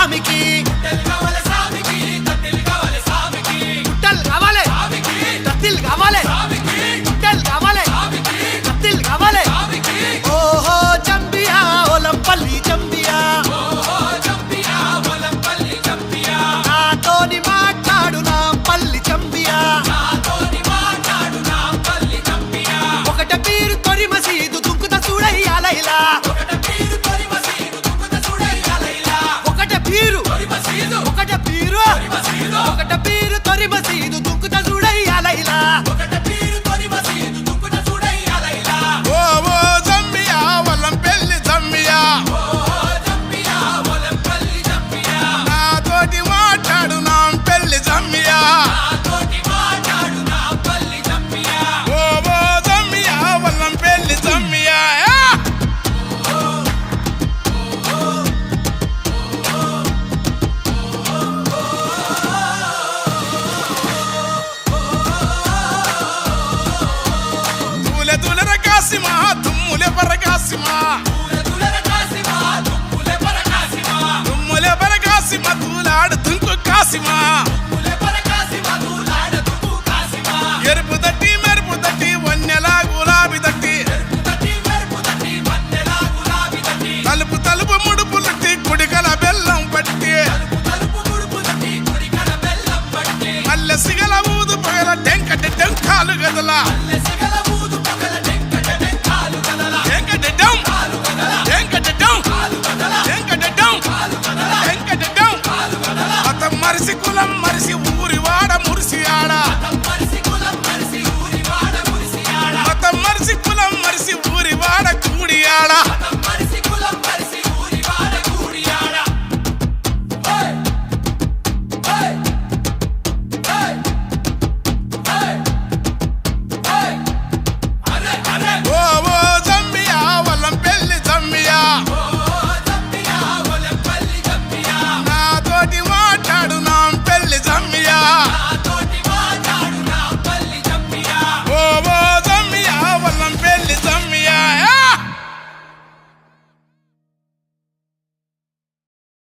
సామికి గుట్టలు కావాలి కత్తిలు కావాలి గుట్టలు కావాలి కత్తిలు కావాలి ఓహో జంబియా ఒలంపల్లి జంబియా నాతోని మాట్లాడు నా పల్లి జంబియా ఒకట పీరు తొరి మసీదు దుంకుత చూడయ్యాలైలా ఒకట పీరు తొరి మసీదు దుంకుత చూడయ్యాలైలా ఓ ఓ జంబియా ఒలంపల్లి జంబియా నాతోటి మాట్లాడు నా పెళ్లి జంబియా ఓ ఓ జంబియా ఒలంపల్లి జంబియా తూలె తూలెర కాసిమా తుమ్ములె పరకాసిమా తుమ్ములె పరకాసిమా తూలాడు తుంకు కాసిమా ఎరుపు తట్టి మెరుపు తట్టి వన్నెలా గులాబీ తట్టి తలుపు తలుపు ముడుపు తట్టి కుడికల బెల్లం పట్టి మల్లె సిగల ఊదు పగల టెంకటి టెంకాలు గదల మరిసి కులం మరిసి ఊరి వాడ మురిసి ఆడ